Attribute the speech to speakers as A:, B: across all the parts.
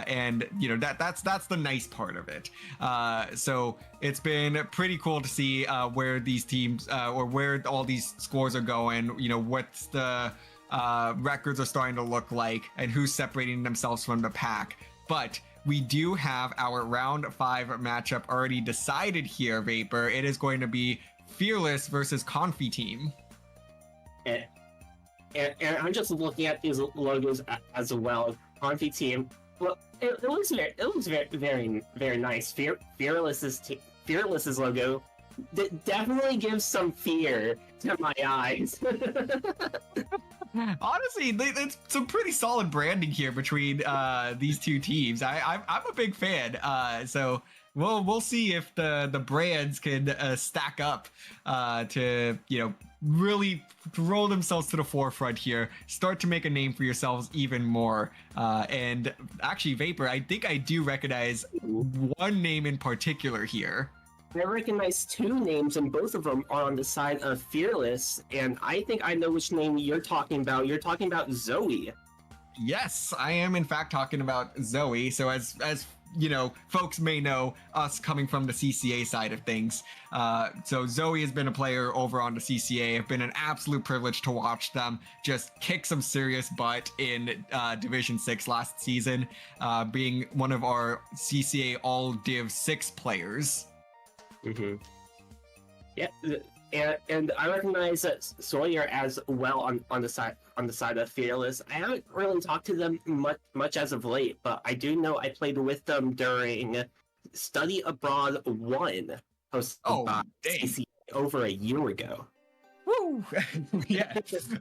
A: and you know that's the nice part of it. So it's been pretty cool to see where these teams or where all these scores are going. You know, what's the records are starting to look like, and who's separating themselves from the pack. But we do have our round 5 matchup already decided here, Vapor. It is going to be Fearless versus ConfiTeam.
B: And I'm just looking at these logos as well. ConfiTeam, well, it looks very, very nice. Fearless's logo definitely gives some fear to my eyes.
A: Honestly, it's some pretty solid branding here between these two teams. I'm a big fan. So we'll see if the brands can stack up to, you know, really throw themselves to the forefront here, start to make a name for yourselves even more. And actually, Vapor, I think I do recognize one name in particular here.
B: I recognize 2 names, and both of them are on the side of Fearless, and I think I know which name you're talking about. You're talking about Zoe.
A: Yes, I am in fact talking about Zoe. So as you know, folks may know, us coming from the CCA side of things. So Zoe has been a player over on the CCA. It's been an absolute privilege to watch them just kick some serious butt in Division 6 last season, being one of our CCA All Div 6 players.
B: Mm-hmm. Yeah, and I recognize Sawyer as well on the side of Fearless. I haven't really talked to them much as of late, but I do know I played with them during Study Abroad 1, hosted by CCA over a year ago.
A: Woo! Yeah,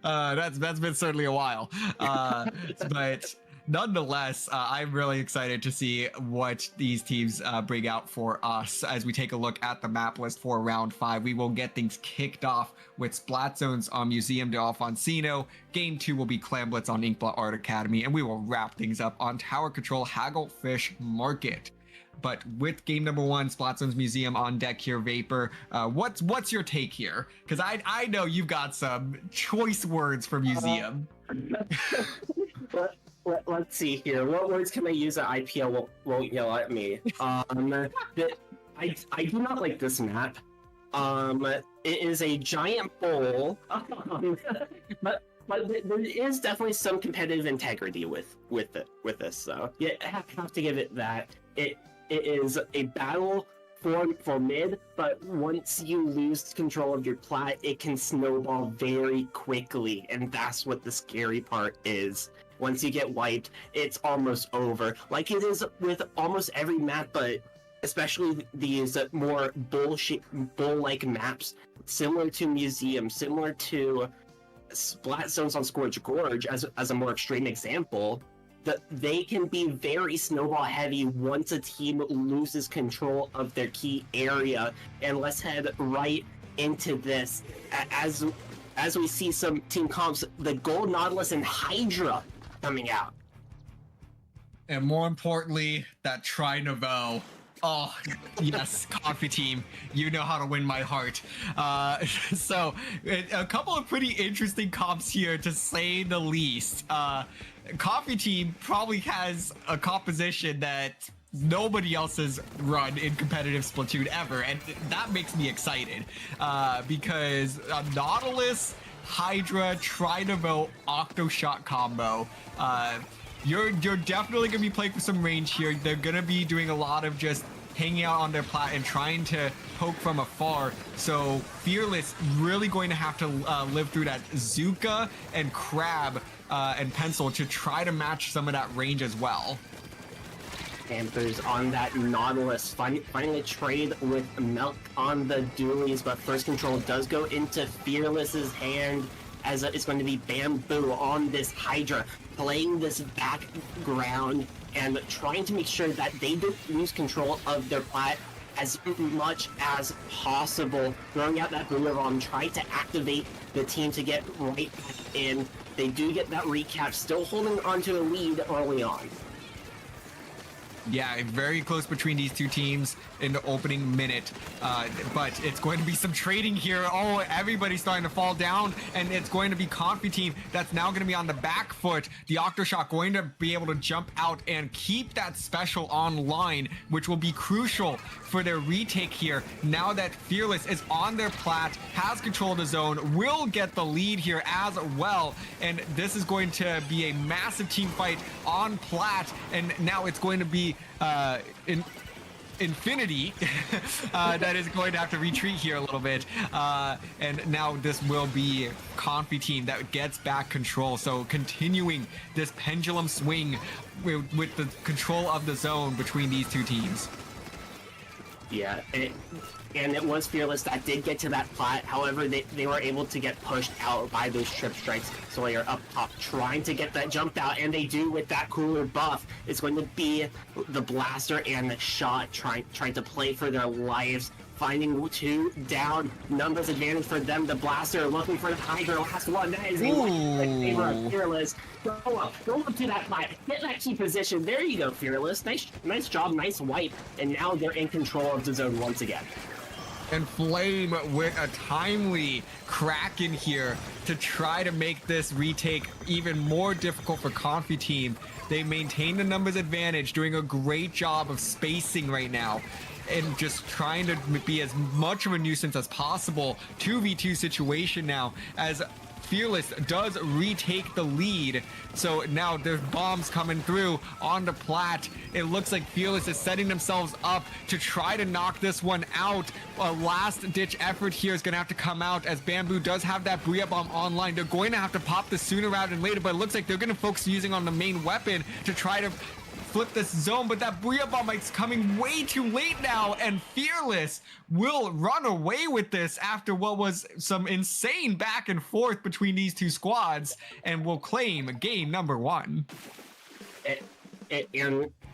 A: that's been certainly a while, but nonetheless, I'm really excited to see what these teams bring out for us as we take a look at the map list for round 5. We will get things kicked off with Splat Zones on Museum de Alfonsino. Game 2 will be Clamblitz on Inkblot Art Academy, and we will wrap things up on Tower Control Hagglefish Market. But with game number 1, Splat Zones Museum on deck here, Vapor, what's your take here? Because I know you've got some choice words for Museum.
B: Let's see here. What words can I use that IPL won't yell at me? I do not like this map. It is a giant bowl, but there is definitely some competitive integrity with this. So yeah, I have to give it that. It is a battle for mid, but once you lose control of your plat, it can snowball very quickly, and that's what the scary part is. Once you get wiped, it's almost over. Like it is with almost every map, but especially these more bull-like maps, similar to Museum, similar to Splat Zones on Scourge Gorge, as a more extreme example, that they can be very snowball heavy once a team loses control of their key area. And let's head right into this as we see some team comps, the Gold Nautilus and Hydra coming out.
A: And more importantly, that Tri-Nouveau. Oh, yes, ConfiTeam, you know how to win my heart. So, a couple of pretty interesting comps here, to say the least. ConfiTeam probably has a composition that nobody else has run in competitive Splatoon ever, and that makes me excited. Because Nautilus, Hydra, Tri-Nouveau, Octo-Shot combo. You're definitely going to be playing for some range here. They're going to be doing a lot of just hanging out on their plat and trying to poke from afar. So Fearless really going to have to live through that Zuka and Crab and Pencil to try to match some of that range as well.
B: Panthers on that Nautilus, finding a trade with Milk on the dualies, but first control does go into Fearless's hand, as it's going to be Bamboo on this Hydra, playing this background and trying to make sure that they don't lose control of their plat as much as possible, throwing out that Boomer Bomb, trying to activate the team to get right back in. They do get that recap, still holding on to a lead early on.
A: Yeah, very close between these two teams in the opening minute. But it's going to be some trading here. Oh, everybody's starting to fall down, and it's going to be ConfiTeam that's now going to be on the back foot. The Octoshot going to be able to jump out and keep that special online, which will be crucial for their retake here. Now that Fearless is on their plat, has control of the zone, will get the lead here as well. And this is going to be a massive team fight on plat, and now it's going to be Infinity that is going to have to retreat here a little bit, and now this will be ConfiTeam that gets back control. So continuing this pendulum swing with the control of the zone between these two teams.
B: Yeah, and it was Fearless that did get to that plat. However, they were able to get pushed out by those trip strikes. So they are up top trying to get that jump out, and they do with that cooler buff. It's going to be the Blaster and the Shot trying to play for their lives. Finding 2 down, numbers advantage for them. The Blaster looking for the Hydra, last one. That is a favor of Fearless. Go up to that plat, get that key position. There you go, Fearless. Nice job, nice wipe, and now they're in control of the zone once again.
A: And Flame with a timely crack in here to try to make this retake even more difficult for ConfiTeam. They maintain the numbers advantage, doing a great job of spacing right now, and just trying to be as much of a nuisance as possible. 2v2 situation now as Fearless does retake the lead. So now there's bombs coming through on the plat. It looks like Fearless is setting themselves up to try to knock this one out. A last ditch effort here is going to have to come out as Bamboo does have that Booyah Bomb online. They're going to have to pop this sooner rather than later, but it looks like they're going to focus using on the main weapon to try to flip this zone, but that Booyah Bomb is coming way too late now, and Fearless will run away with this after what was some insane back and forth between these two squads, and will claim game number 1.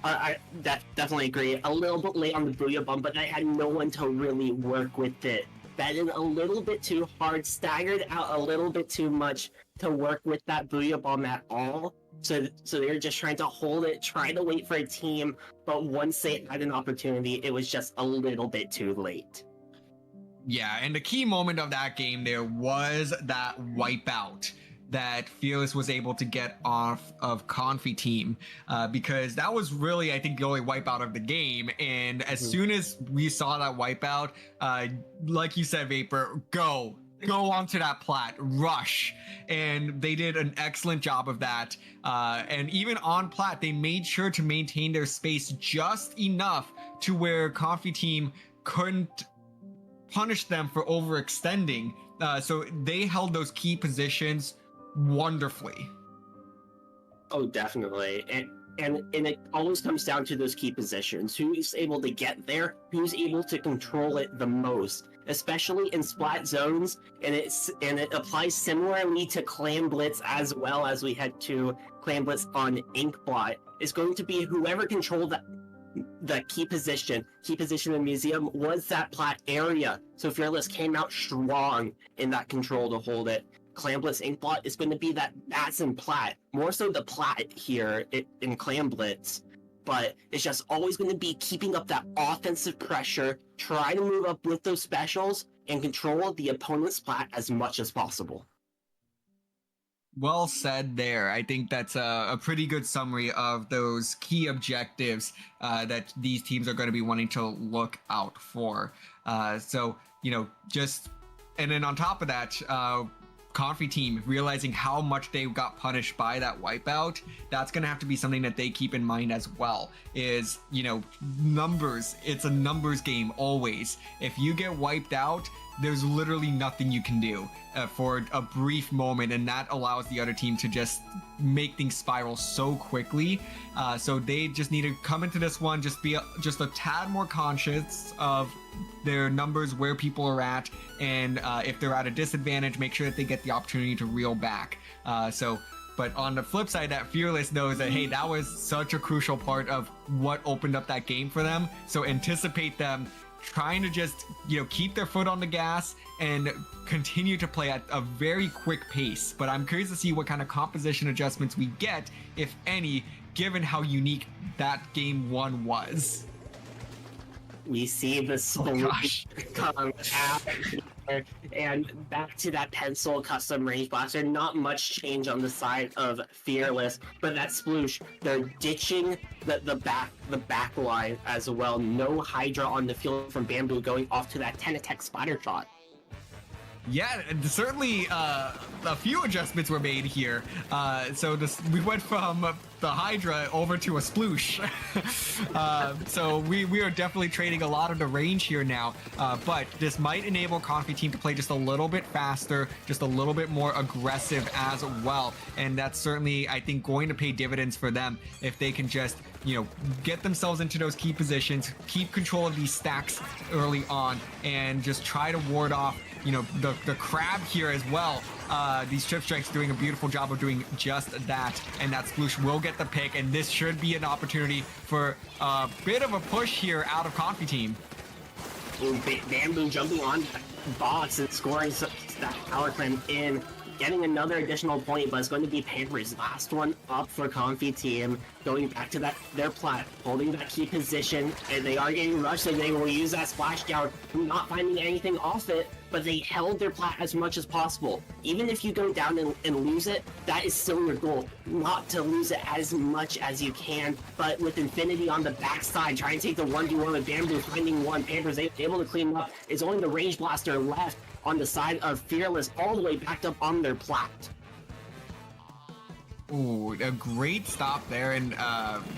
B: I definitely agree. A little bit late on the Booyah Bomb, but I had no one to really work with it. That is a little bit too hard, staggered out a little bit too much to work with that Booyah Bomb at all. So they're just trying to hold it, trying to wait for a team, but once they had an opportunity, it was just a little bit too late.
A: Yeah, and the key moment of that game there was that wipeout that Fearless was able to get off of ConfiTeam, because that was really, I think, the only wipeout of the game. And as soon as we saw that wipeout, like you said, Vapor, go onto that plat, rush. And they did an excellent job of that. And even on plat, they made sure to maintain their space just enough to where ConfiTeam couldn't punish them for overextending. So they held those key positions wonderfully.
B: Oh, definitely. And it always comes down to those key positions. Who's able to get there? Who's able to control it the most? Especially in splat zones, and it applies similarly to Clan Blitz as well as we had to Clan Blitz on Inkblot. It's going to be whoever controlled the key position in Museum was that plat area. So Fearless came out strong in that control to hold it. Clan Blitz Inkblot is going to be that Batson plat, more so the plat here in Clan Blitz, but it's just always going to be keeping up that offensive pressure, try to move up with those specials, and control the opponent's plat as much as possible.
A: Well said there. I think that's a pretty good summary of those key objectives that these teams are going to be wanting to look out for. So, and then on top of that, ConfiTeam realizing how much they got punished by that wipeout, that's going to have to be something that they keep in mind as well. Is, numbers, it's a numbers game always. If you get wiped out, there's literally nothing you can do for a brief moment, and that allows the other team to just make things spiral so quickly. So they just need to come into this one, just be just a tad more conscious of their numbers, where people are at, and if they're at a disadvantage, make sure that they get the opportunity to reel back. But on the flip side, that Fearless knows that, hey, that was such a crucial part of what opened up that game for them. So anticipate them trying to just, keep their foot on the gas and continue to play at a very quick pace. But I'm curious to see what kind of composition adjustments we get, if any, given how unique that game 1 was.
B: We see the
A: gosh.
B: come out here, and back to that pencil custom range blaster. Not much change on the side of Fearless, but that sploosh, they're ditching the back line as well. No Hydra on the field from Bamboo, going off to that 10 attack splatter shot.
A: Yeah, certainly a few adjustments were made here. So we went from the Hydra over to a sploosh. So we are definitely trading a lot of the range here now. But this might enable ConfiTeam to play just a little bit faster, just a little bit more aggressive as well. And that's certainly, I think, going to pay dividends for them if they can just, you know, get themselves into those key positions, keep control of these stacks early on, and just try to ward off, you know, the crab here as well. These trip strikes doing a beautiful job of doing just that, and that sploosh will get the pick, and this should be an opportunity for a bit of a push here out of ConfiTeam.
B: Bamboo jumping on box and scoring that power climb in, getting another additional point, but it's going to be Panthers' last one up for ConfiTeam, going back to their plat, holding that key position, and they are getting rushed, and they will use that splashdown, not finding anything off it, but they held their plat as much as possible. Even if you go down and lose it, that is still your goal, not to lose it as much as you can. But with Infinity on the backside, trying to take the 1v1 with Bamboo, finding one, Panthers able to clean up. It's only the Range Blaster left on the side of Fearless, all the way backed up on their plat.
A: Ooh, a great stop there, and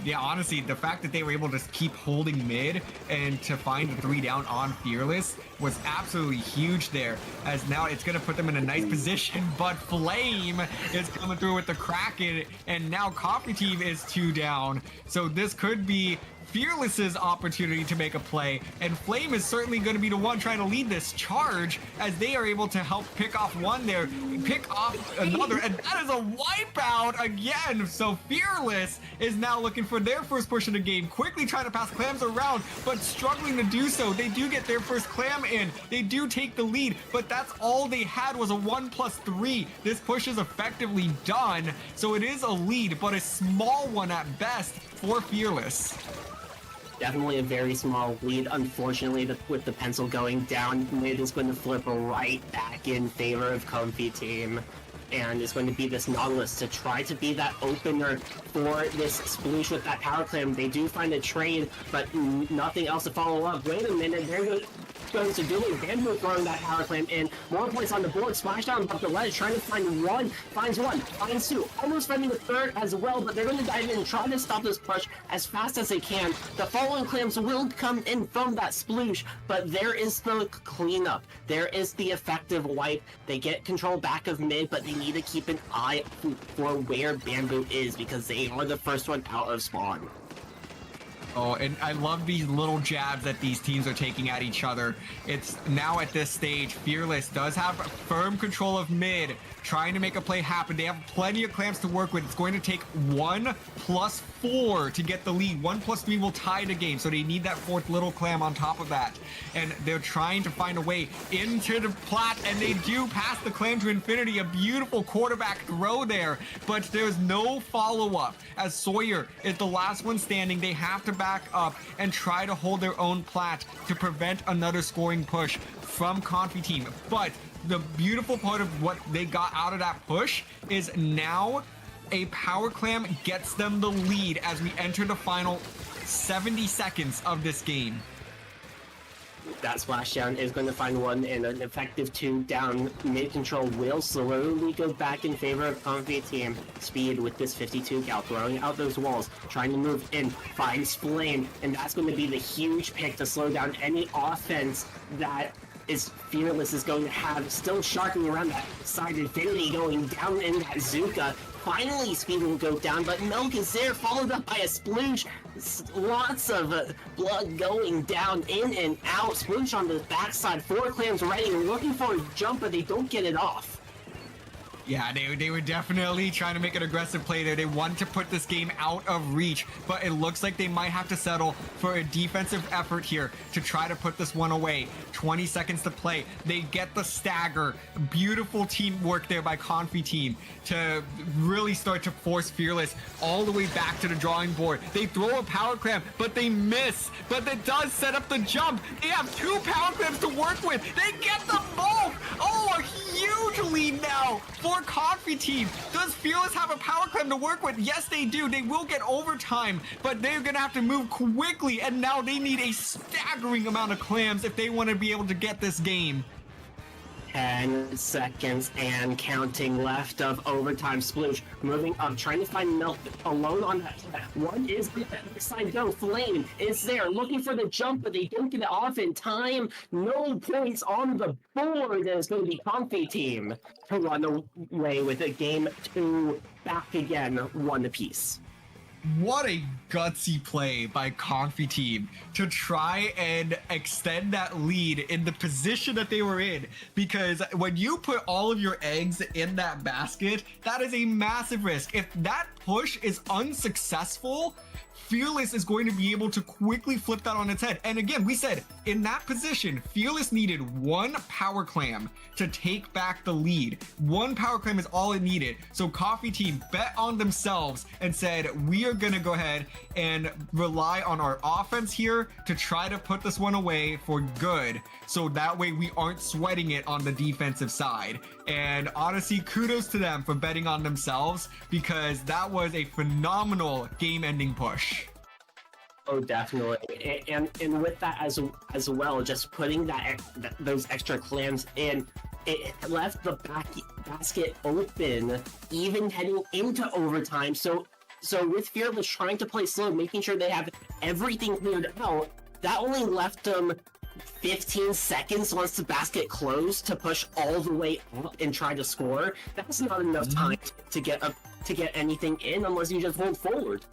A: yeah, honestly, the fact that they were able to keep holding mid and to find the 3 down on Fearless was absolutely huge there, as now it's going to put them in a nice position, but Flame is coming through with the Kraken, and now ConfiTeam is 2 down, so this could be Fearless's opportunity to make a play, and Flame is certainly going to be the one trying to lead this charge, as they are able to help pick off one there, pick off another, and that is a wipeout again. So Fearless is now looking for their first push of the game, quickly trying to pass clams around, but struggling to do so. They do get their first clam in, they do take the lead, but that's all they had was a 1+3. This push is effectively done, so it is a lead, but a small one at best for Fearless.
B: Definitely a very small lead. Unfortunately, with the pencil going down, mid is going to flip right back in favor of ConfiTeam. And it's going to be this Nautilus to try to be that opener for this sploosh with that power clam. They do find a trade, but nothing else to follow up. Wait a minute, they're going to do it. Bamboo throwing that power clam in. More points on the board. Splashdown up the ledge, trying to find one. Finds one. Finds two. Almost finding the third as well, but they're going to dive in and try to stop this push as fast as they can. The following clams will come in from that sploosh, but there is the cleanup. There is the effective wipe. They get control back of mid, but they need to keep an eye for where Bamboo is, because they are the first one out of spawn.
A: Oh, and I love these little jabs that these teams are taking at each other. It's now at this stage, Fearless does have firm control of mid, trying to make a play happen. They have plenty of clamps to work with. It's going to take 1+4 to get the lead. 1+3 will tie the game, so they need that fourth little clam on top of that. And they're trying to find a way into the plat, and they do pass the clam to Infinity. A beautiful quarterback throw there, but there's no follow-up. As Sawyer is the last one standing, they have to back up and try to hold their own plat to prevent another scoring push from ConfiTeam. But the beautiful part of what they got out of that push is now a power clam gets them the lead as we enter the final 70 seconds of this game.
B: That splashdown is going to find one, and an effective 2 down. Mid control will slowly go back in favor of ConfiTeam. Speed with this 52 gal, throwing out those walls, trying to move in, finds Flame, and that's going to be the huge pick to slow down any offense that is Fearless is going to have. Still sharking around that side. Infinity going down in that Zuka. Finally, Speed will go down, but Milk is there, followed up by a sploosh. Lots of blood going down, in and out. Sploosh on the backside. 4 clams ready, looking for a jump, but they don't get it off.
A: Yeah, they were definitely trying to make an aggressive play there. They wanted to put this game out of reach, but it looks like they might have to settle for a defensive effort here to try to put this one away. 20 seconds to play. They get the stagger. Beautiful teamwork there by ConfiTeam to really start to force Fearless all the way back to the drawing board. They throw a power clam, but they miss. But that does set up the jump. They have 2 power clams to work with. They get them both. Oh, a huge lead now for ConfiTeam. Does Fearless have a power clam to work with? Yes, they do. They will get overtime, but they're gonna have to move quickly, and now they need a staggering amount of clams if they want to be able to get this game.
B: 10 seconds and counting left of overtime. Sploosh moving up, trying to find Milk alone on that. One is the other side go. Flame is there looking for the jump, but they don't get it off in time. No points on the board. It's going to be ConfiTeam to run away with a game 2 back again, 1 apiece.
A: What a gutsy play by ConfiTeam to try and extend that lead in the position that they were in, because when you put all of your eggs in that basket, that is a massive risk. If that push is unsuccessful, Fearless is going to be able to quickly flip that on its head. And again, we said in that position, Fearless needed 1 power clam to take back the lead. 1 power clam is all it needed. So ConfiTeam bet on themselves and said, we are going to go ahead and rely on our offense here to try to put this one away for good. So that way we aren't sweating it on the defensive side. And honestly, kudos to them for betting on themselves, because that was a phenomenal game-ending push.
B: Oh, definitely, and with that as well, just putting those extra clams in, it left the basket open, even heading into overtime. So with Fearless trying to play slow, making sure they have everything cleared out, that only left them 15 seconds once the basket closed to push all the way up and try to score. That's not enough time to get anything in unless you just hold forward.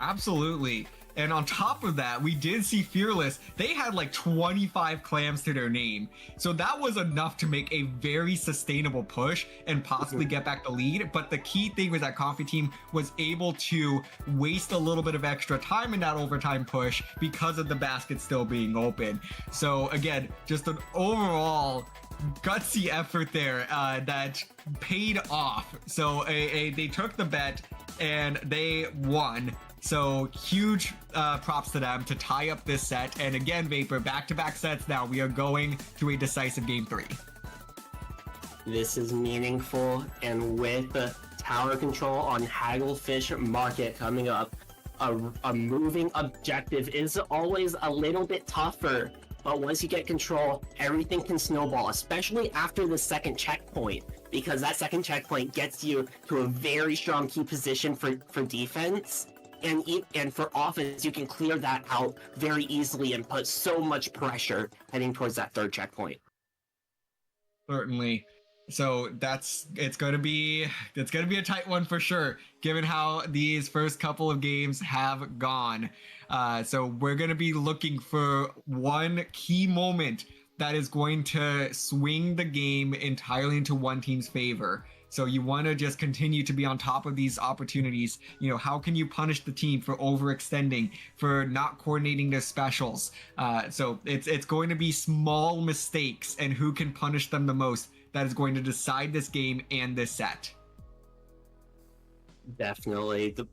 A: Absolutely. And on top of that, we did see Fearless. They had like 25 clams to their name. So that was enough to make a very sustainable push and possibly get back the lead. But the key thing was that ConfiTeam was able to waste a little bit of extra time in that overtime push because of the basket still being open. So again, just an overall gutsy effort there that paid off. So they took the bet and they won. So huge props to them to tie up this set. And again, Vapor, back-to-back sets now. We are going to a decisive game 3.
B: This is meaningful, and with the tower control on Hagglefish Market coming up, a moving objective is always a little bit tougher. But once you get control, everything can snowball, especially after the second checkpoint, because that second checkpoint gets you to a very strong key position for defense. And for offense, you can clear that out very easily and put so much pressure heading towards that third checkpoint.
A: Certainly. So it's going to be a tight one for sure, given how these first couple of games have gone. So we're going to be looking for one key moment that is going to swing the game entirely into one team's favor. So you want to just continue to be on top of these opportunities. You know, how can you punish the team for overextending, for not coordinating their specials? So it's going to be small mistakes and who can punish them the most that is going to decide this game and this set.
B: Definitely. The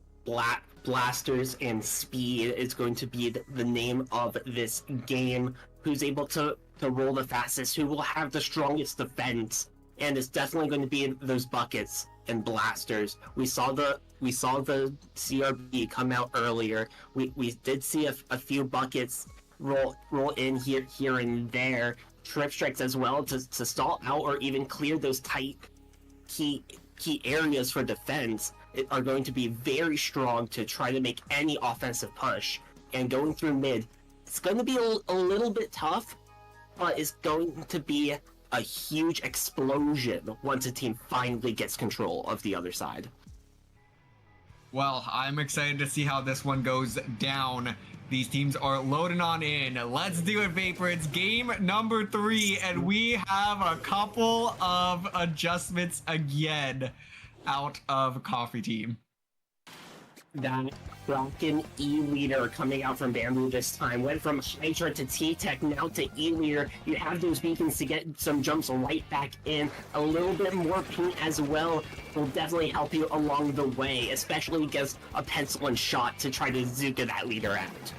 B: blasters and speed is going to be the name of this game. Who's able to roll the fastest, who will have the strongest defense. And it's definitely going to be those buckets and blasters. We saw the CRB come out earlier. We did see a few buckets roll in here and there. Trip strikes as well to stall out or even clear those tight key areas for defense are going to be very strong to try to make any offensive push. And going through mid, it's going to be a little bit tough, but it's going to be a huge explosion once a team finally gets control of the other side.
A: Well, I'm excited to see how this one goes down. These teams are loading on in. Let's do it, Vapor. It's game number 3, and we have a couple of adjustments again out of ConfiTeam.
B: That Kraken E-Leader coming out from Bamboo this time went from Hydra to T-Tech, now to E-Leader. You have those beacons to get some jumps right back in. A little bit more ping as well will definitely help you along the way, especially against a pencil and shot to try to Zuka that leader out.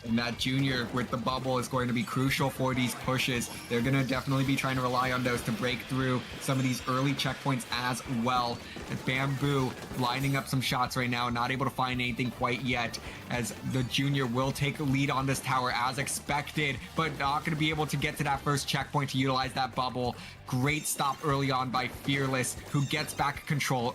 A: And that junior with the bubble is going to be crucial for these pushes. They're going to definitely be trying to rely on those to break through some of these early checkpoints as well. And Bamboo lining up some shots right now, not able to find anything quite yet, as the junior will take a lead on this tower as expected, but not going to be able to get to that first checkpoint to utilize that bubble. Great stop early on by Fearless, who gets back control.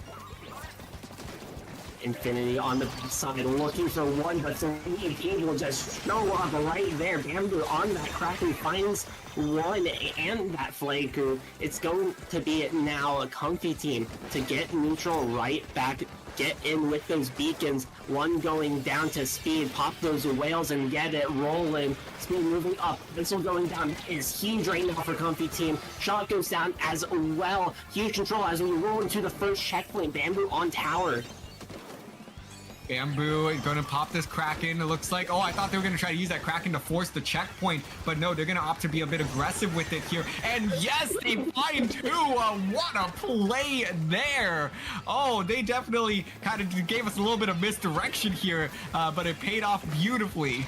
B: Infinity on the side looking for one, but the team will just show up right there. Bamboo on that Kraken finds one and that flanker. It's going to be now a ConfiTeam to get neutral right back, get in with those beacons. One going down to Speed, pop those whales and get it rolling. Speed moving up, Missile going down is huge right now for ConfiTeam. Shot goes down as well. Huge control as we roll into the first checkpoint. Bamboo on tower.
A: Bamboo is going to pop this Kraken. It looks like, oh, I thought they were going to try to use that Kraken to force the checkpoint, but no, they're going to opt to be a bit aggressive with it here. And yes, they find 2. What a play there. Oh, they definitely kind of gave us a little bit of misdirection here, but it paid off beautifully.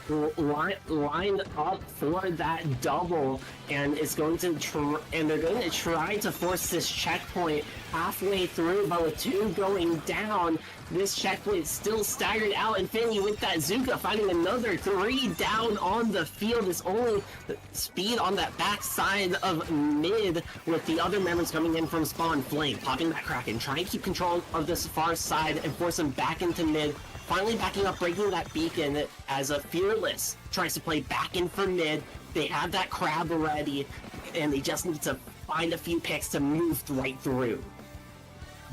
B: Line up for that double, and it's going to they're going to try to force this checkpoint halfway through, but with 2 going down, this checkpoint is still staggered out. Infinity with that Zuka finding another 3 down on the field. Is only Speed on that back side of mid, with the other members coming in from spawn. Flame popping that Kraken, trying to keep control of this far side and force them back into mid. Finally backing up, breaking that beacon as a Fearless tries to play back in for mid. They have that crab already, and they just need to find a few picks to move right through.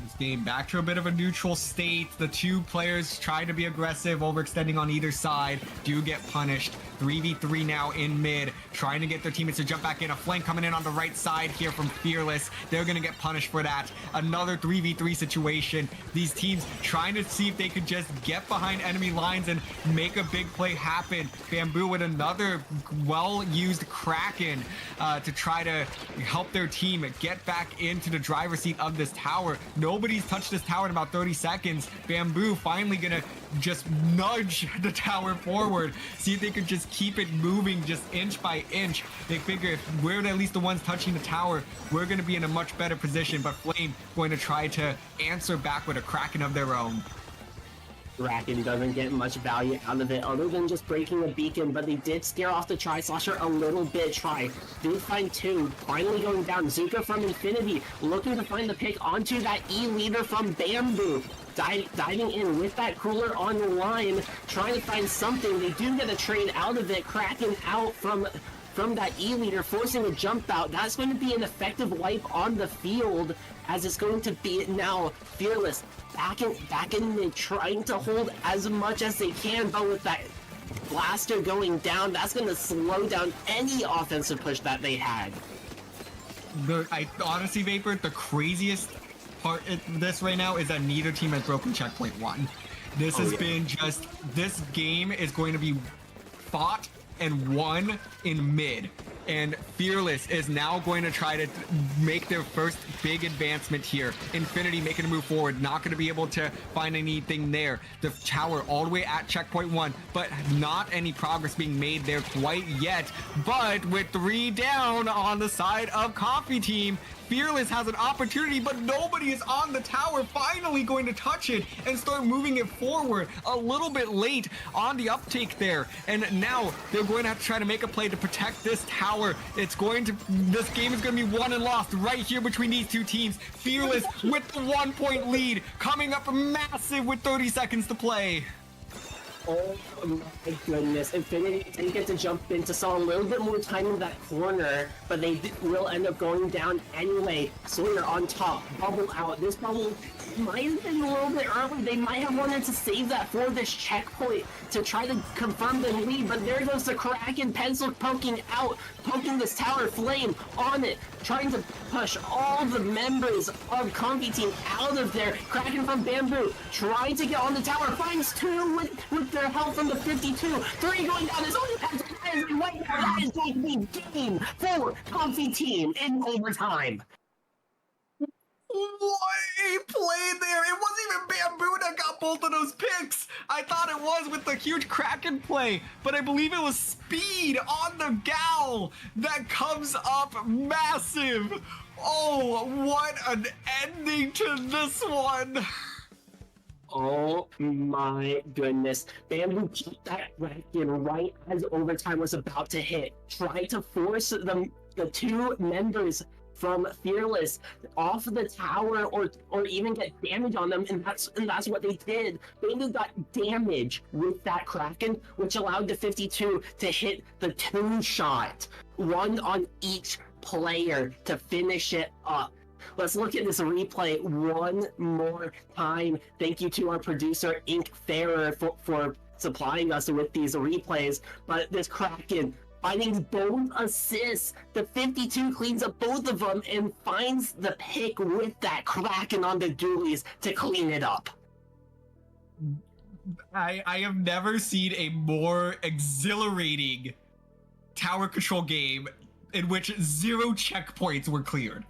A: This game back to a bit of a neutral state. The 2 players try to be aggressive, overextending on either side, do get punished. 3v3 now in mid, trying to get their teammates to jump back in. A flank coming in on the right side here from Fearless. They're going to get punished for that. Another 3v3 situation. These teams trying to see if they could just get behind enemy lines and make a big play happen. Bamboo with another well-used Kraken to try to help their team get back into the driver's seat of this tower. Nobody's touched this tower in about 30 seconds. Bamboo finally going to just nudge the tower forward, see if they could just keep it moving just inch by inch. They figure if we're at least the ones touching the tower, we're going to be in a much better position, but Flame going to try to answer back with a Kraken of their own.
B: Kraken doesn't get much value out of it other than just breaking a beacon, but they did scare off the Tri-Slasher a little bit. Did find 2, finally going down. Zuka from Infinity looking to find the pick onto that E-Leader from Bamboo. Diving in with that cooler on the line, trying to find something. They do get a trade out of it. Kraken out from that E-Leader, forcing a jump out. That's going to be an effective wipe on the field, as it's going to be now Fearless back in mid, trying to hold as much as they can, but with that blaster going down, that's going to slow down any offensive push that they had.
A: Honestly, Vapor, the craziest part of this right now is that neither team has broken checkpoint 1. This has been just, this game is going to be fought and won in mid, and Fearless is now going to try to make their first big advancement here. Infinity making a move forward, not going to be able to find anything there. The tower all the way at checkpoint 1, but not any progress being made there quite yet. But with 3 down on the side of ConfiTeam, Fearless has an opportunity, but nobody is on the tower. Finally going to touch it and start moving it forward. A little bit late on the uptake there, and now they're going to have to try to make a play to protect this tower. This game is going to be won and lost right here between these 2 teams. Fearless with the 1-point lead, coming up massive with 30 seconds to play.
B: Oh my goodness. Infinity didn't get to jump in to saw a little bit more time in that corner, but they will end up going down anyway. Sawyer on top, bubble out. This bubble might have been a little bit early. They might have wanted to save that for this checkpoint to try to confirm the lead, but there goes the Kraken pencil poking out, poking this tower flame on it, trying to push all the members of ConfiTeam out of there. Kraken from Bamboo trying to get on the tower, finds two with their help from the 52. Three going down his own pencil. That is going to be game for ConfiTeam in overtime.
A: What he played there? It wasn't even Bamboo that got both of those picks. I thought it was with the huge Kraken play, but I believe it was Speed on the Gal that comes up massive. Oh, what an ending to this one.
B: Oh my goodness. Bamboo kept that Kraken right as overtime was about to hit. Tried to force the two members from Fearless off the tower or even get damage on them, and that's what they did. Bamboo got damage with that Kraken, which allowed the 52 to hit the 2-shot, one on each player to finish it up. Let's look at this replay one more time. Thank you to our producer, Inkfarer, for supplying us with these replays. But this Kraken finding both assists. The 52 cleans up both of them and finds the pick with that Kraken on the dualies to clean it up.
A: I have never seen a more exhilarating tower control game in which 0 checkpoints were cleared.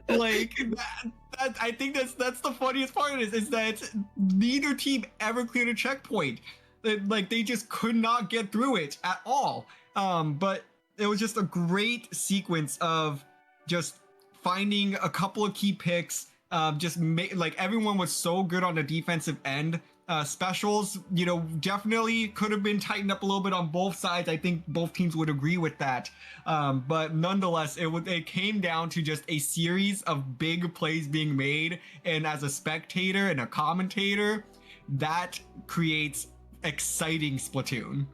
A: Like that, I think that's the funniest part of this, is that neither team ever cleared a checkpoint. Like they just could not get through it at all. But it was just a great sequence of just finding a couple of key picks. Like everyone was so good on the defensive end. Specials, you know, definitely could have been tightened up a little bit on both sides. I think both teams would agree with that. But nonetheless, it came down to just a series of big plays being made. And as a spectator and a commentator, that creates exciting Splatoon.